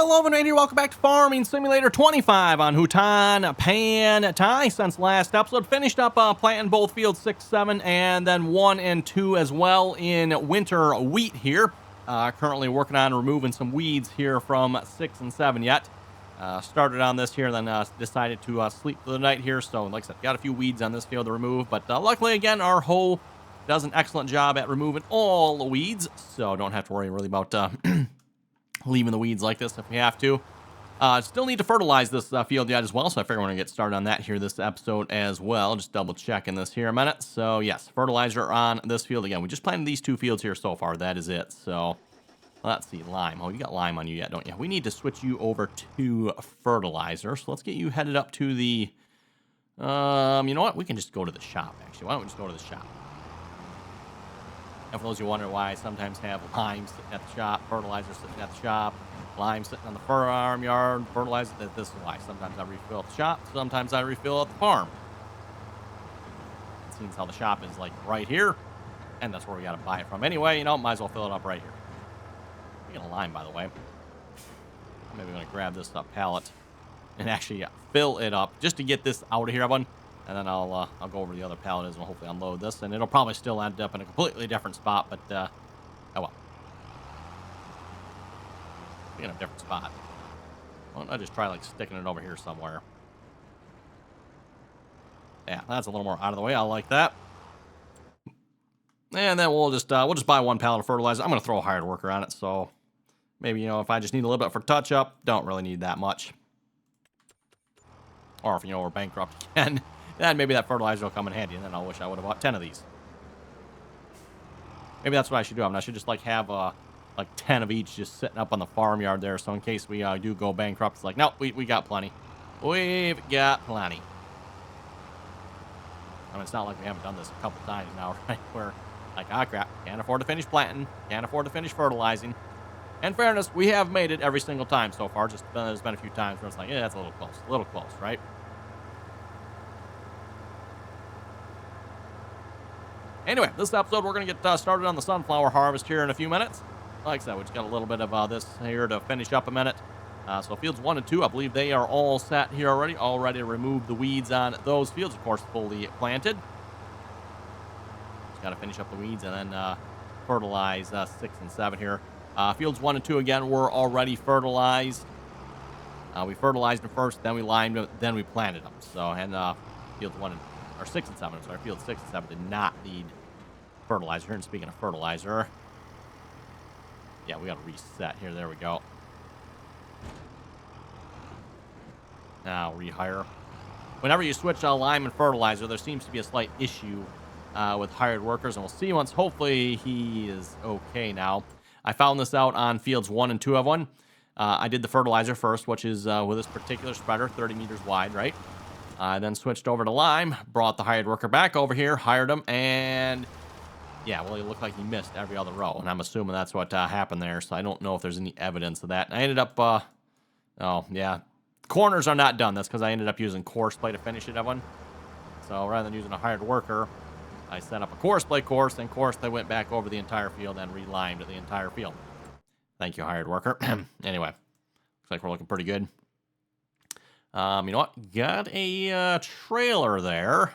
Hello and here, welcome back to Farming Simulator 25 on Hutan Pantai. Since last episode, finished up planting both fields 6, 7, and then 1 and 2 as well in winter wheat here. Currently working on removing some weeds here from 6 and 7 yet. Started on this here, then decided to sleep for the night here. So, like I said, got a few weeds on this field to remove, but luckily, again, our hoe does an excellent job at removing all the weeds, so don't have to worry really about leaving the weeds like this if we have to. Still need to fertilize this field yet as well, so I figure we're going to get started on that here this episode as well. Just double checking this here a minute. So yes, fertilizer on this field again. We just planted these 2 fields here so far. That is it. So let's see, lime. Oh, you got lime on you yet, don't you? We need to switch you over to fertilizer. So let's get you headed up to the, you know what? We can just go to the shop, actually. Why don't we just go to the shop? And for those of you who wonder why I sometimes have lime sitting at the shop, fertilizer sitting at the shop, lime sitting on the farmyard, fertilizer, this is why. Sometimes I refill at the shop, sometimes I refill at the farm. It seems how the shop is like right here, and that's where we got to buy it from. Anyway, you know, might as well fill it up right here. Speaking of lime, by the way, maybe I'm going to grab this pallet and actually fill it up just to get this out of here, everyone. And then I'll go over to the other pallet and hopefully unload this. And it'll probably still end up in a completely different spot, but, oh well. In a different spot. Why don't I just try, like, sticking it over here somewhere? Yeah, that's a little more out of the way. I like that. And then we'll just buy 1 pallet of fertilizer. I'm going to throw a hired worker on it, so maybe, you know, if I just need a little bit for touch-up, don't really need that much. Or if, you know, we're bankrupt again. Then maybe that fertilizer will come in handy, and then I'll wish I would have bought 10 of these. Maybe that's what I should do. I should just, like, have, like, 10 of each just sitting up on the farmyard there, so in case we do go bankrupt, it's like, no, we got plenty. We've got plenty. I mean, it's not like we haven't done this a couple times now, right? Where, like, ah, crap, can't afford to finish planting, can't afford to finish fertilizing. In fairness, we have made it every single time so far. Just there's been a few times where it's like, yeah, that's a little close, right? Anyway, this episode, we're going to get started on the sunflower harvest here in a few minutes. Like I said, we just got a little bit of this here to finish up a minute. So fields 1 and 2, I believe they are all set here already. All ready to remove the weeds on those fields, of course, fully planted. Just got to finish up the weeds and then fertilize 6 and 7 here. Fields 1 and 2, again, were already fertilized. We fertilized them first, then we limed them, then we planted them. So, and fields 1 and, or 6 and 7, sorry, fields 6 and 7 did not need fertilizer. And speaking of fertilizer, yeah, we got to reset here. There we go. Now rehire. Whenever you switch lime and fertilizer, there seems to be a slight issue with hired workers, and we'll see once. Hopefully he is okay now. I found this out on fields 1 and 2 of 1. I did the fertilizer first, which is with this particular spreader, 30 meters wide, right? I then switched over to lime, brought the hired worker back over here, hired him, and yeah, well, it looked like he missed every other row, and I'm assuming that's what happened there, so I don't know if there's any evidence of that. And I ended up, oh, yeah, corners are not done. That's because I ended up using coarse play to finish it, everyone. So rather than using a hired worker, I set up a coarse play course, and course they went back over the entire field and relimed the entire field. Thank you, hired worker. Anyway, looks like we're looking pretty good. You know what? Got a trailer there.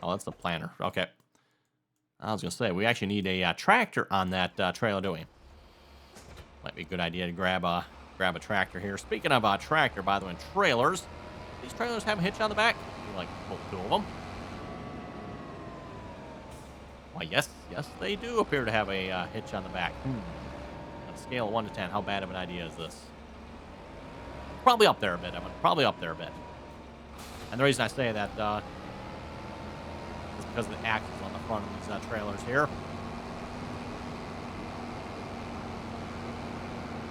Oh, that's the planter. Okay. I was going to say, we actually need a tractor on that trailer, don't we? Might be a good idea to grab a tractor here. Speaking of tractor, by the way, trailers. These trailers have a hitch on the back. You like pull 2 of them. Why, yes, they do appear to have a hitch on the back. On a scale of 1 to 10, how bad of an idea is this? Probably up there a bit, Evan. Probably up there a bit. And the reason I say that is because of the axles on the front of these trailers here.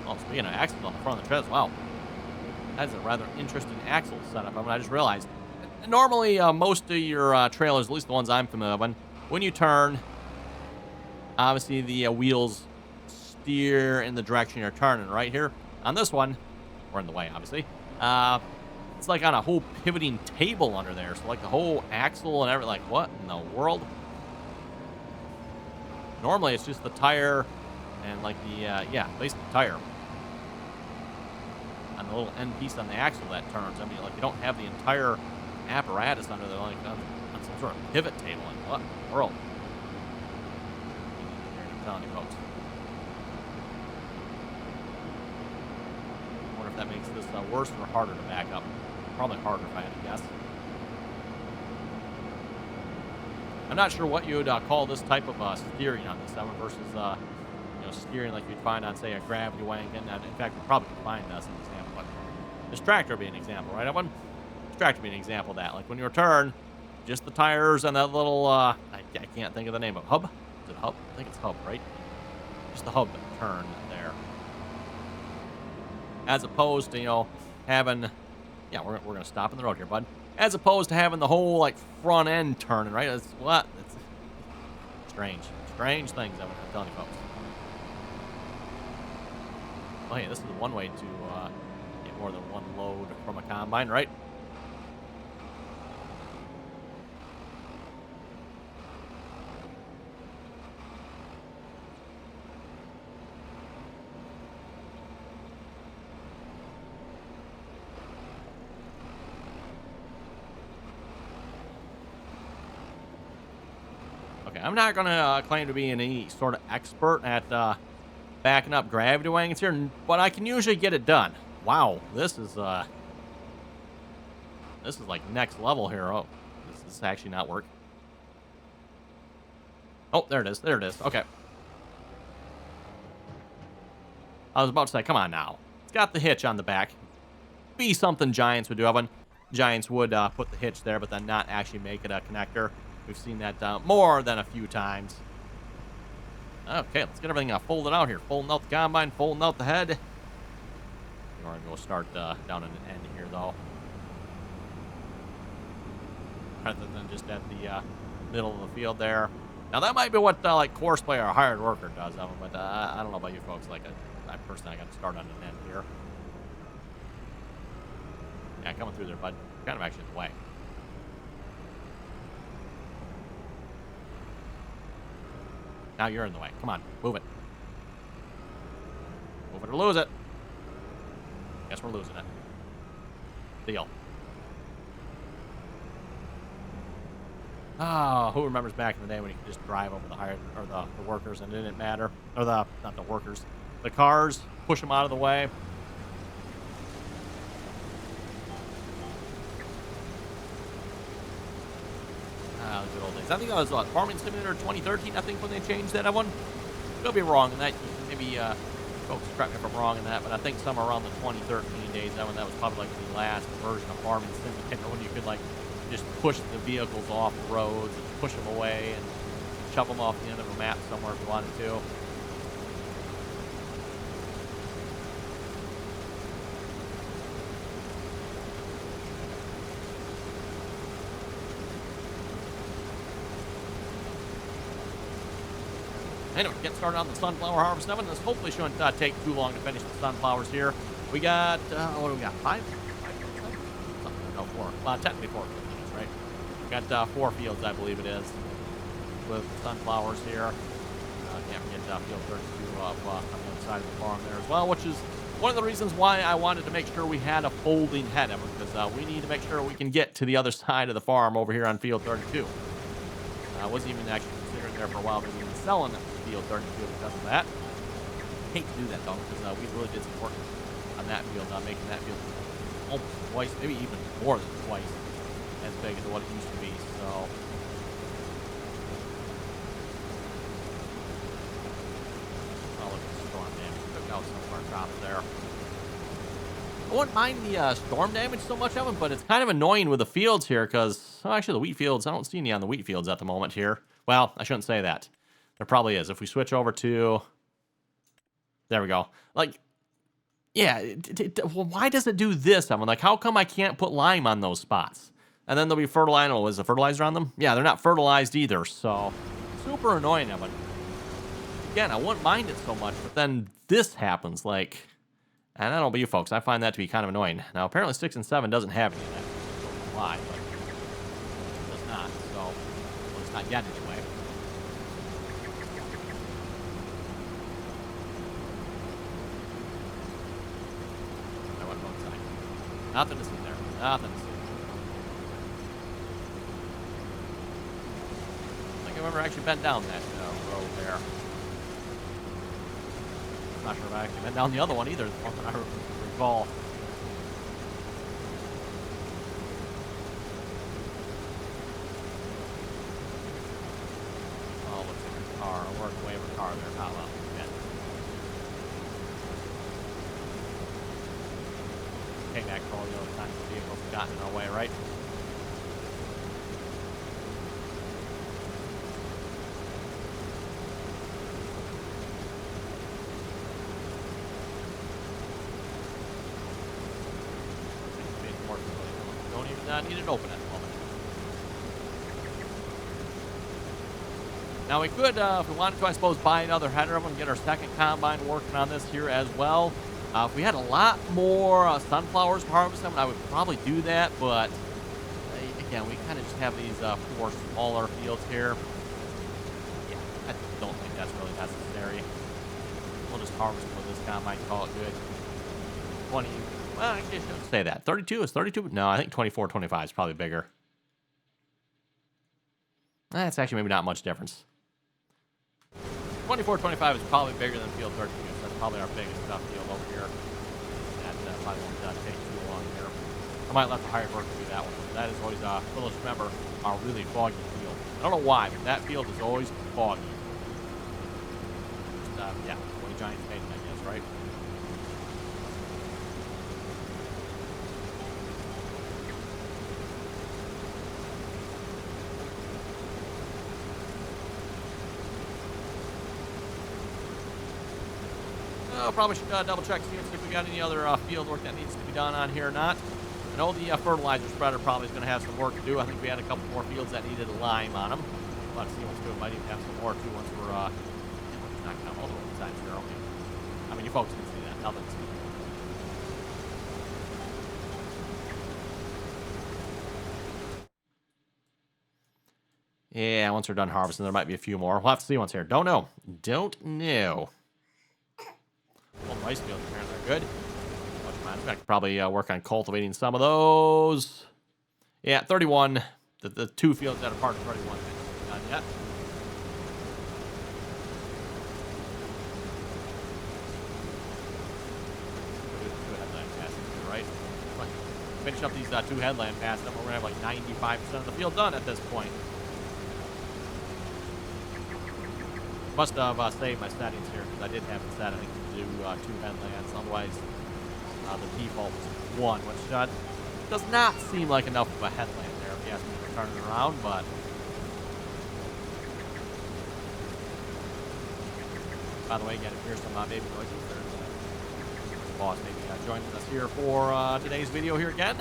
Oh, speaking of axles on the front of the trailers, wow. That is a rather interesting axle setup. I mean, I just realized, normally most of your trailers, at least the ones I'm familiar with, when you turn, obviously the wheels steer in the direction you're turning, right here. On this one, we're in the way, obviously. It's like on a whole pivoting table under there. So like the whole axle and everything. Like, what in the world? Normally, it's just the tire and like the, yeah, basically the tire. on the little end piece on the axle that turns. I mean, like, you don't have the entire apparatus under there, like on some sort of pivot table. Like, what in the world? I'm telling you, folks. I wonder if that makes this worse or harder to back up. Probably harder if I had to guess. I'm not sure what you would call this type of steering on this one versus steering like you'd find on, say, a gravity wagon. And in fact, we probably could find some example. But this tractor would be an example, right, Evan? This tractor would be an example of that. Like when you turn, just the tires and that little, I can't think of the name of hub. Is it hub? I think it's hub, right? Just the hub turn there. As opposed to, having, yeah, we're going to stop in the road here, bud. As opposed to having the whole, like, front end turning, right? It's what? It's strange. Strange things, I'm telling you, folks. Oh, hey, this is one way to get more than one load from a combine, right? Okay, I'm not going to claim to be any sort of expert at backing up gravity wagons here, but I can usually get it done. Wow, this is like next level here. Oh, this is actually not work. Oh, there it is. There it is. Okay. I was about to say, come on now. It's got the hitch on the back. Be something Giants would do. Evan. Giants would put the hitch there, but then not actually make it a connector. We've seen that more than a few times. Okay, let's get everything folded out here. Folding out the combine, folding out the head. We're going to go start down in the end here, though. Rather than just at the middle of the field there. Now, that might be what, like, course player or hired worker does, but I don't know about you folks. Like, I personally got to start on an end here. Yeah, coming through there, bud. Kind of actually in the way. Now you're in the way. Come on, move it. Move it or lose it. Guess we're losing it. Deal. Oh, who remembers back in the day when you could just drive over the hired or the workers and it didn't matter, or not the workers, the cars, push them out of the way. The good old days. I think that was Farming Simulator 2013. I think when they changed that one. Could be wrong in that. Maybe folks correct me if I'm wrong in that, but I think somewhere around the 2013 days, that was probably like the last version of Farming Simulator when you could like just push the vehicles off the roads and push them away and shove them off the end of a map somewhere if you wanted to. Anyway, get started on the sunflower harvest oven. This hopefully shouldn't take too long to finish the sunflowers here. We got, what do we got, 5? No, 4. Technically 4 fields, right? We got 4 fields, I believe it is, with sunflowers here. Can't forget field 32 up on the other side of the farm there as well, which is one of the reasons why I wanted to make sure we had a folding head of it, because we need to make sure we can get to the other side of the farm over here on field 32. I wasn't even actually considering there for a while, maybe even selling field 32 because of that. Hate to do that though, because we really did some work on that field, making that field almost twice, maybe even more than twice as big as what it used to be. So oh, look at the storm damage. Took out some of our crops there. I wouldn't mind the storm damage so much of it, but it's kind of annoying with the fields here because, oh, actually the wheat fields, I don't see any on the wheat fields at the moment here. Well, I shouldn't say that. There probably is. If we switch over to, there we go. Like, yeah, well, why does it do this? I'm like, how come I can't put lime on those spots? And then there'll be fertilizer. Oh, is the fertilizer on them? Yeah, they're not fertilized either, so super annoying of it. Again, I wouldn't mind it so much, but then this happens, like, and I don't know about you folks, I find that to be kind of annoying. Now, apparently 6 and 7 doesn't have any of that. I don't know why, but it does not, so, well, it's not yet anyway. Nothing to see there. Nothing to see. I don't think I've ever actually been down that road there. I'm not sure if I've actually been down the other one either, the one that I recall. Oh, looks like a car. A working way of a car there. Oh, well, yeah. Came back for all the other times the vehicles have gotten in our way, right? Don't even need it open at the moment. Now we could, if we wanted to, I suppose, buy another header and get our second combine working on this here as well. If we had a lot more sunflowers to harvest them, I would probably do that, but again, we kind of just have these 4 smaller fields here. Yeah, I don't think that's really necessary. We'll just harvest them with this combine, call it good. 20, well, actually I shouldn't say that. 32 is 32? No, I think 24, 25 is probably bigger. That's actually maybe not much difference. 24, 25 is probably bigger than field 32. So that's probably our biggest field over here. That probably won't take too long here. I might let the hired worker do that one. That is always, let's remember, our really foggy field. I don't know why, but that field is always foggy. Just, yeah, what a Giants made, I guess, right? Probably should double check, see if we got any other field work that needs to be done on here or not. I know the fertilizer spreader probably is going to have some work to do. I think we had a couple more fields that needed a lime on them. Let's see what's good. Might even have some more too once we're knocking out all the sides here. Okay. I mean, you folks can see that. Nothing to see. Yeah, once we're done harvesting, there might be a few more. We'll have to see once here. Don't know. Don't know. Well, rice fields apparently are good. I could probably work on cultivating some of those. Yeah, 31. The 2 fields that are part of 31 haven't done yet. Two headland passes here, right? Finish up these 2 headland passes, and we're going to have like 95% of the field done at this point. Must have saved my settings here because I did have it set, I think, to do 2 headlands. Otherwise, the default was 1, which does not seem like enough of a headland there if you ask me to turn it around, but by the way, again, if you hear some baby noises, there's the boss maybe joining us here for today's video here again.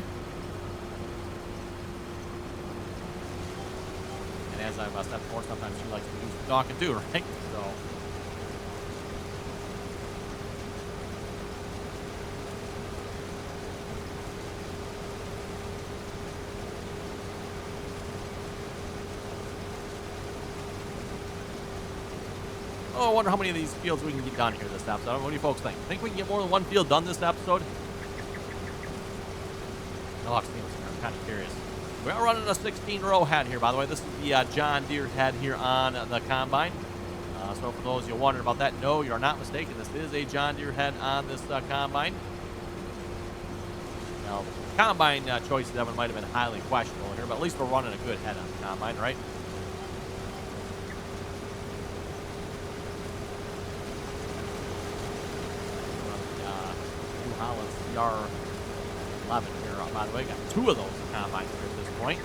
And as I've said before, sometimes she likes to do some talking too, right? So. Oh, I wonder how many of these fields we can get done here this episode. What do you folks think? Think we can get more than 1 field done this episode? I'll have to see what's here. I'm kind of curious. We are running a 16-row head here, by the way. This is the John Deere head here on the combine. So for those you wondering about that, no, you're not mistaken. This is a John Deere head on this combine. Now, combine choices of it might have been highly questionable here, but at least we're running a good head on the combine, right? CR11 here. By the way, got 2 of those combines here at this point.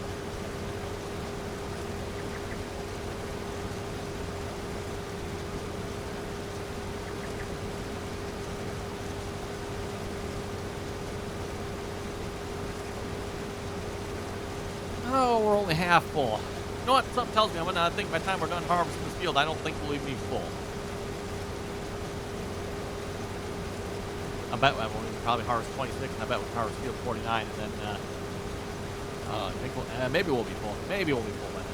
Oh, we're only half full. You know what? Something tells me I think by the time we're done harvesting this field, I don't think we'll even be full. I bet we can probably harvest 26, and I bet we can harvest field 49, and then I think maybe we'll be full. Maybe we'll be full by then.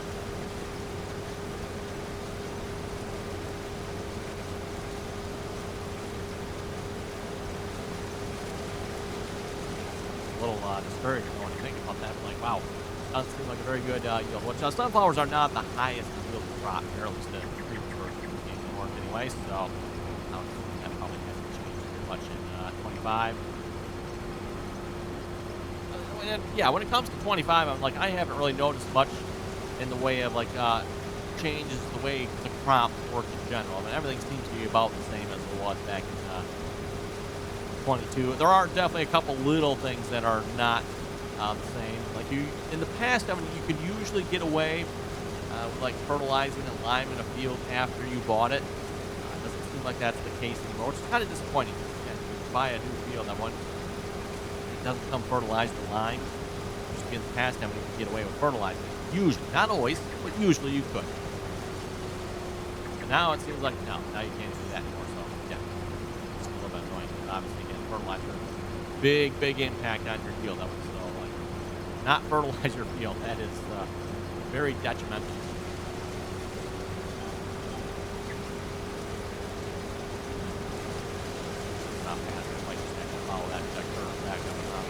little discouraging when you think about that. Like, wow, doesn't seem like a very good yield. Which sunflowers are not the highest yield crop here, at least in the north anyway. So that probably hasn't changed too much in 25. And yeah, when it comes to 25, I'm like, I haven't really noticed much in the way of like changes the way the crops work in general. I mean, everything seems to be about the same as it was back in 22. There are definitely a couple little things that are not the same. Like in the past, I mean, you could usually get away with like fertilizing and lime in a field after you bought it. Doesn't seem like that's the case anymore, which is kind of disappointing. Again, you buy a new field that it doesn't come fertilized and lime. Just in the past, I mean, you could get away with fertilizing. Usually, not always, but usually you could. And now it seems like now you can't do that anymore. So yeah, it's a little bit annoying. Obviously, getting fertilizer, big impact on your field. That was so like not fertilize your field. That is very detrimental. Not fast. I might just have to follow that curve back up and on.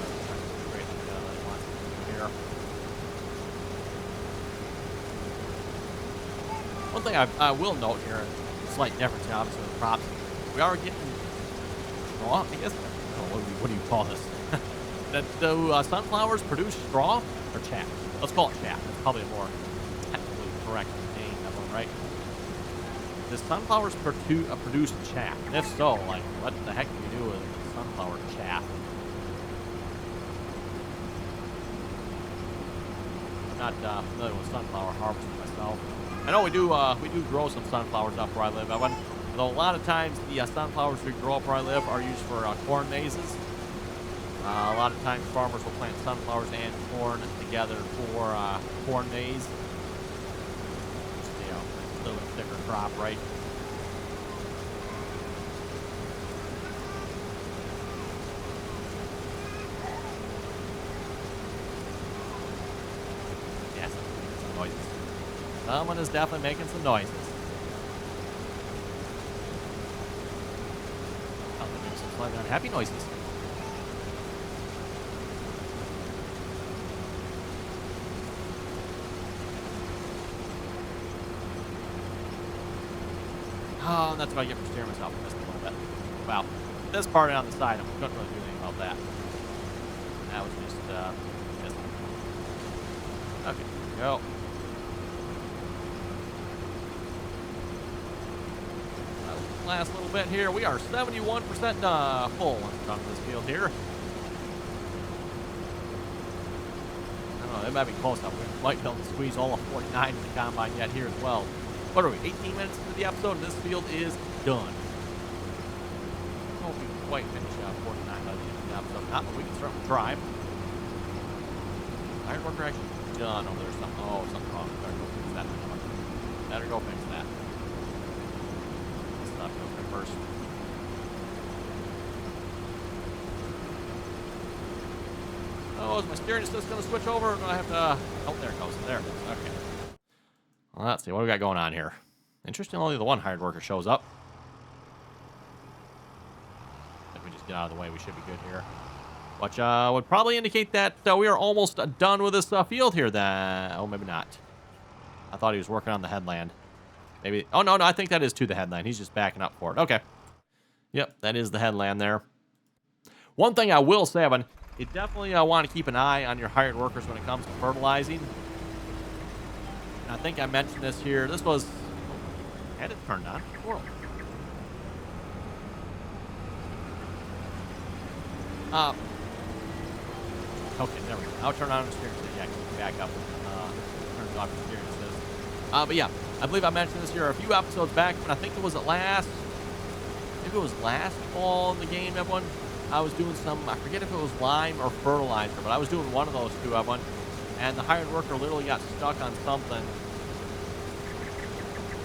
Great. Here. One thing I will note here, a slight difference, obviously, with the crops. We are getting straw, I guess. I don't know, what do you call this? Do sunflowers produce straw or chaff? Let's call it chaff. That's probably a more technically correct name, that one, right? Does sunflowers produce chaff? And if so, like, what the heck do you do with sunflower chaff? I'm not familiar with sunflower harvesting myself. I know we do grow some sunflowers up where I live, Evan. Although a lot of times the sunflowers we grow up where I live are used for corn mazes. A lot of times farmers will plant sunflowers and corn together for corn maize. You know, a little bit thicker crop, right? Yes, some noises. Someone is definitely making some noises. I'll make some slightly unhappy noises. Oh, and that's what I get for steering myself just a little bit. Wow. This part on the side, I couldn't really do anything about that. That was just, okay, here we go. Last little bit here. We are 71% full on this field here. I don't know, it might be close enough. We might be able to squeeze all of 49 in the combine yet here as well. What are we, 18 minutes into the episode, and this field is done. I hope we can quite finish 49 by the end of the episode. Not, but we can certainly try. Iron worker actually done over there. Something wrong. Better go fix that. Better go fix that. Let's not go there first. Oh, is my steering assist going to switch over, or do I have to... Oh, there it goes. There it goes. Okay. Well, let's see. What do we got going on here? Interestingly, only the one hired worker shows up. If we just get out of the way, we should be good here. Which would probably indicate that we are almost done with this field here. Oh, maybe not. I thought he was working on the headland. Maybe. Oh, no, I think that is to the headland. He's just backing up for it. Okay. Yep, that is the headland there. One thing I will say, Evan, you definitely want to keep an eye on your hired workers when it comes to fertilizing. I think I mentioned this here. This was... I had it turned on. World. Okay, there we go. I'll turn on the steering assist. Yeah, keep back up. Turns off the steering assist. But yeah, I believe I mentioned this here a few episodes back. When I think it was last... Maybe it was last fall in the game, everyone. I was doing some... I forget if it was lime or fertilizer, but I was doing one of those two, everyone. And the hired worker literally got stuck on something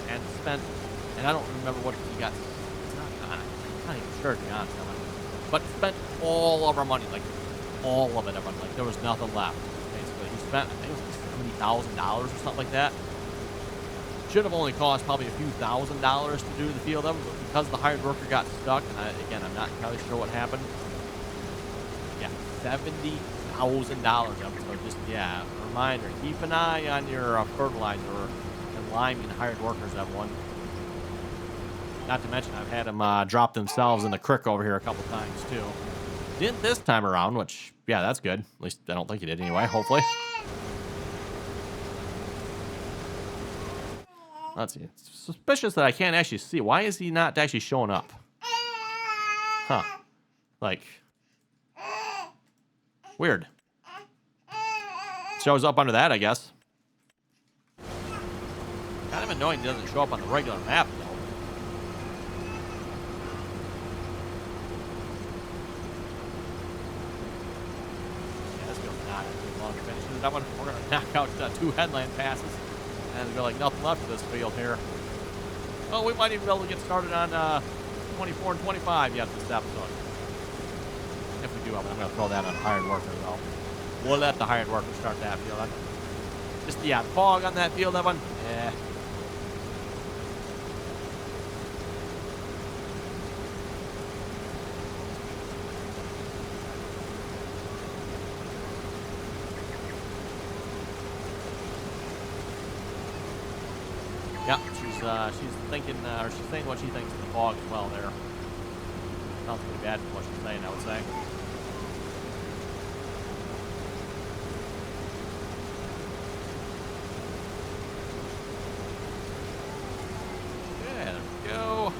and spent, and I don't remember what he got. I'm not even sure, to be honest. But spent all of our money, like all of it. Like there was nothing left. Basically, he spent, I think it was $70,000 or something like that. Should have only cost probably a few $1,000s to do the field of them, but because the hired worker got stuck, and again, I'm not entirely sure what happened. Yeah, $70,000 of it. So just, yeah, a reminder, keep an eye on your fertilizer and lime and hired workers, everyone. Not to mention, I've had them drop themselves in the creek over here a couple times, too. Didn't this time around, which, yeah, that's good. At least I don't think he did anyway, hopefully. Let's see. It's suspicious that I can't actually see. Why is he not actually showing up? Huh. Like, weird. Shows up under that, I guess. Kind of annoying he doesn't show up on the regular map, though. Yeah, this feels not going to be long to finish. That one, we're going to knock out 2 headland passes. And go like nothing left of this field here. Oh, we might even be able to get started on 24 and 25 yet this episode. If we do, I'm going to throw that on hired workers, though. We'll let the hired workers start that field. Just, yeah, fog on that field, that one. Yeah. Yeah, she's thinking, or she's saying what she thinks of the fog as well there. Sounds pretty bad from what she's saying, I would say. Yeah, there we go.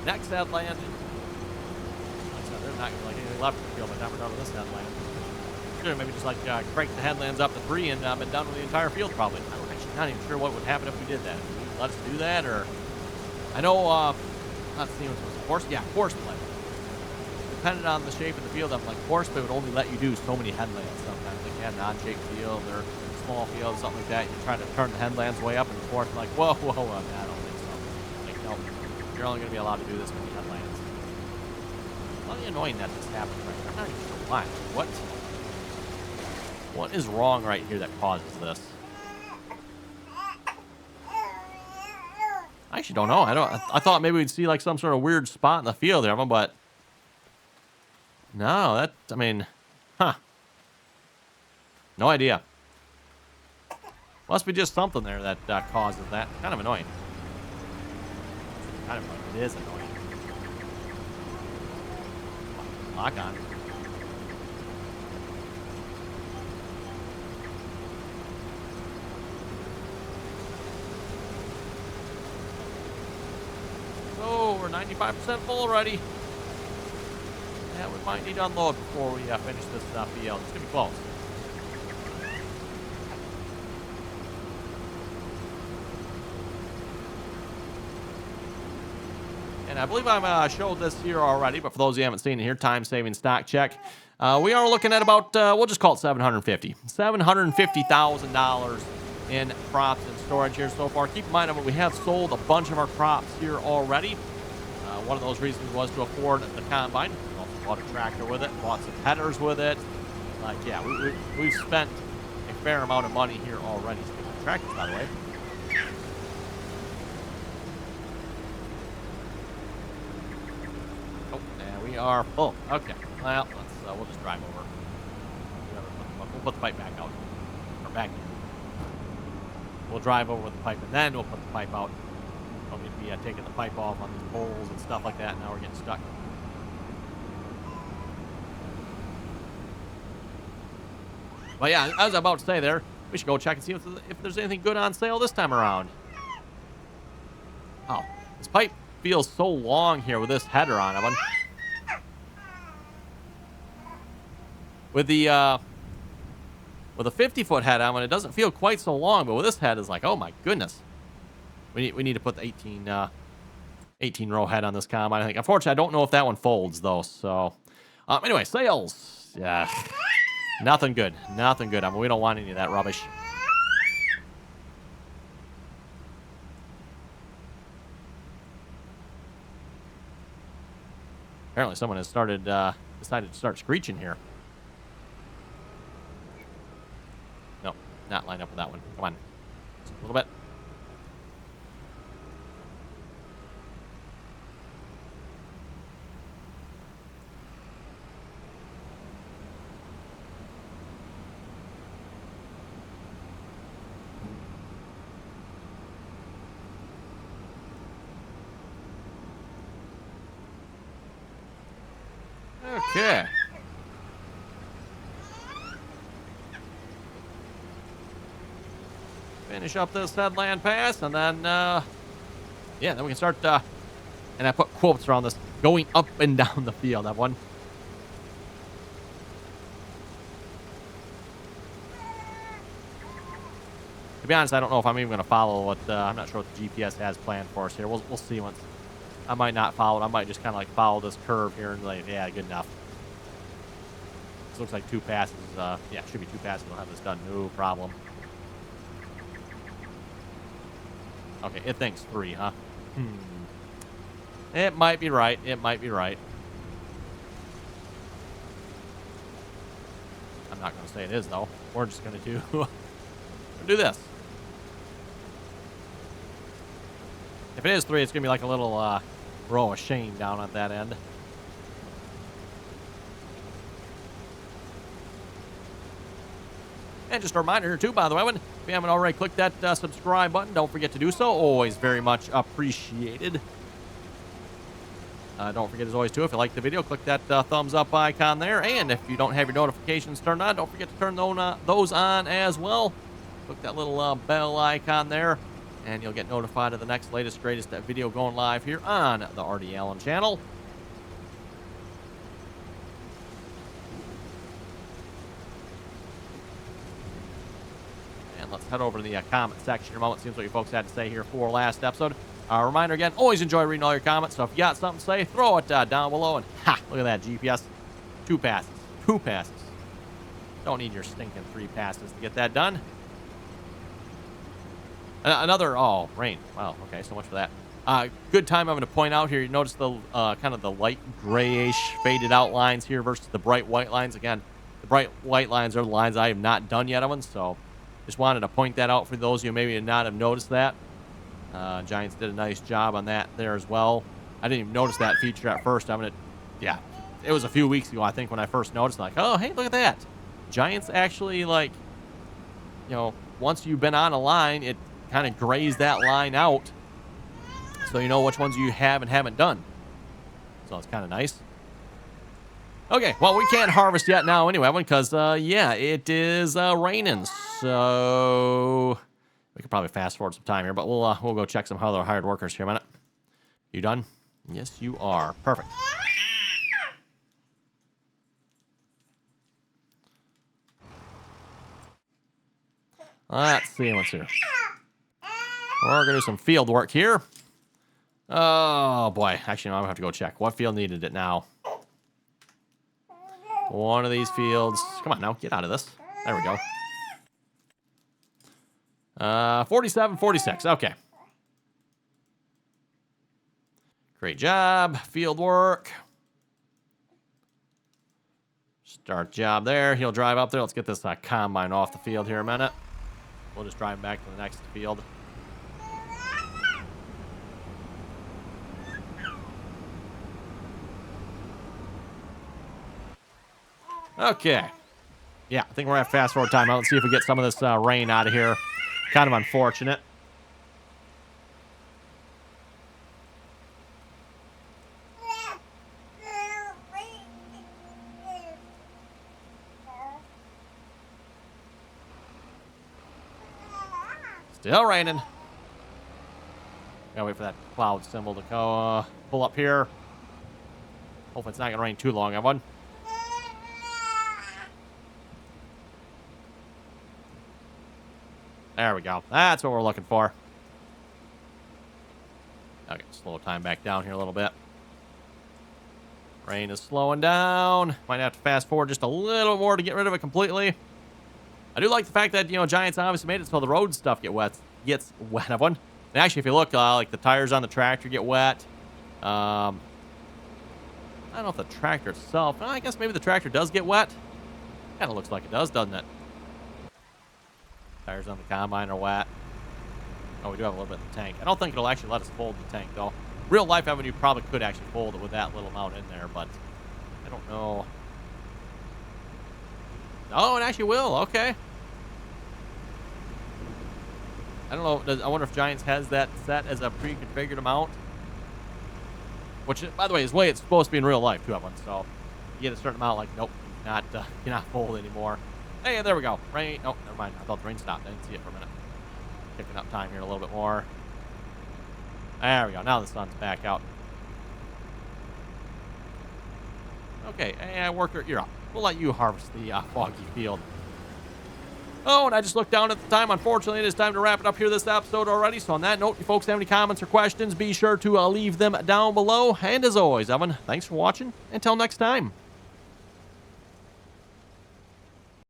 Next headland. Like I said, there's not like anything left in the field by the time we're done with this headland. Maybe just like crank the headlands up to 3 and been done with the entire field probably. I'm actually not even sure what would happen if we did that. Would you let us do that, or I know not seeing what was force. Yeah, force play. Depending on the shape of the field, I'm like force play would only let you do so many headlands sometimes. Like you had an odd-shaped field or small field, something like that. You're trying to turn the headlands way up and force. Like whoa, I don't think so. Like no, you're only going to be allowed to do this many headlands. It's really annoying that this happens right here. I'm not even sure why. What is wrong right here that causes this? I actually don't know. I thought maybe we'd see like some sort of weird spot in the field there, but no. I mean, huh? No idea. Must be just something there that causes that. Kind of annoying. Kind of annoying. It is annoying. Lock on. Oh, we're 95% full already. Yeah, we might need to unload before we finish this field. It's going to be close. And I believe I showed this here already, but for those who haven't seen it here, time-saving stock check. We are looking at about, we'll just call it $750,000 in crops and storage here so far. Keep in mind, we have sold a bunch of our crops here already. One of those reasons was to afford the combine. We also bought a tractor with it, bought some headers with it. Like, yeah, we've spent a fair amount of money here already. Speaking of tractors, by the way. Oh, and we are full. Okay, well, we'll just drive over. We'll put the pipe back out. Or back in. We'll drive over with the pipe, and then we'll put the pipe out. We'll need to be taking the pipe off on these poles and stuff like that. Now we're getting stuck. But yeah, as I was about to say there, we should go check and see if there's anything good on sale this time around. Oh, this pipe feels so long here with this header on it. With the 50-foot head on it, it doesn't feel quite so long, but with this head, it's like, oh my goodness. We need to put the 18-row head on this combine. I think, unfortunately, I don't know if that one folds though. So, anyway, sales. Yeah, nothing good. Nothing good. I mean, we don't want any of that rubbish. Apparently, someone has decided to start screeching here. No, not line up with that one. Come on, just a little bit. Okay. Finish up this headland pass, and then, yeah, then we can start, and I put quotes around this, going up and down the field, that one. To be honest, I don't know if I'm even going to follow what, I'm not sure what the GPS has planned for us here. We'll see once. I might not follow it. I might just kind of like follow this curve here and like, yeah, good enough. This looks like 2 passes. Yeah, it should be 2 passes. We'll have this done. No problem. Okay, it thinks 3, huh? It might be right. It might be right. I'm not going to say it is, though. We're just going to do this. If it is 3, it's going to be like a little row of shame down at that end. And just a reminder here, too, by the way, if you haven't already clicked that subscribe button, don't forget to do so. Always very much appreciated. Don't forget, as always, too, if you like the video, click that thumbs up icon there. And if you don't have your notifications turned on, don't forget to turn those on as well. Click that little bell icon there, and you'll get notified of the next latest, greatest video going live here on the RDAllen channel. Let's head over to the comment section in a moment. See what you folks had to say here for last episode. Reminder again, always enjoy reading all your comments. So if you got something to say, throw it down below. And ha, look at that GPS. 2 passes. 2 passes. Don't need your stinking 3 passes to get that done. Another, oh, rain. Wow, okay, so much for that. Good time I'm going to point out here. You notice the kind of the light grayish faded outlines here versus the bright white lines. Again, the bright white lines are the lines I have not done yet on, so just wanted to point that out for those of you who maybe not have noticed that. Giants did a nice job on that there as well. I didn't even notice that feature at first. Yeah, it was a few weeks ago, I think, when I first noticed, like, oh, hey, look at that. Giants actually, like, you know, once you've been on a line, it kind of grays that line out, so you know which ones you have and haven't done. So it's kind of nice. Okay, well, we can't harvest yet now anyway, because, yeah, it is raining. So we could probably fast forward some time here, but we'll go check some other hired workers here in a minute. You done? Yes, you are. Perfect. Let's see what's here. We're going to do some field work here. Oh, boy. Actually, no, I'm going to have to go check. What field needed it now? One of these fields. Come on now. Get out of this. There we go. 47, 46. Okay. Great job. Field work. Start job there. He'll drive up there. Let's get this combine off the field here a minute. We'll just drive back to the next field. Okay. Yeah, I think we're at fast forward time. Let's see if we get some of this rain out of here. Kind of unfortunate. Still raining. Gotta wait for that cloud symbol to go pull up here. Hopefully it's not gonna rain too long, everyone. There we go. That's what we're looking for. Okay, slow time back down here a little bit. Rain is slowing down. Might have to fast forward just a little more to get rid of it completely. I do like the fact that, you know, Giants obviously made it so the road stuff gets wet, everyone. And actually, if you look, like the tires on the tractor get wet. I don't know if the tractor itself, I guess maybe the tractor does get wet. Kind of looks like it does, doesn't it? Tires on the combine are wet. Oh, we do have a little bit in the tank. I don't think it'll actually let us fold the tank, though. Real life Avenue probably could actually fold it with that little amount in there, but I don't know. Oh, it actually will. Okay. I don't know. I wonder if Giants has that set as a pre-configured amount. Which, by the way, is the way it's supposed to be in real life, too, everyone. So get a certain amount, like, nope, cannot fold anymore. Hey, there we go. Rain. Oh, never mind. I thought the rain stopped. I didn't see it for a minute. Picking up time here a little bit more. There we go. Now the sun's back out. Okay, and worker, you're up. We'll let you harvest the foggy field. Oh, and I just looked down at the time. Unfortunately, it is time to wrap it up here this episode already. So on that note, if you folks have any comments or questions, be sure to leave them down below. And as always, Evan, thanks for watching. Until next time.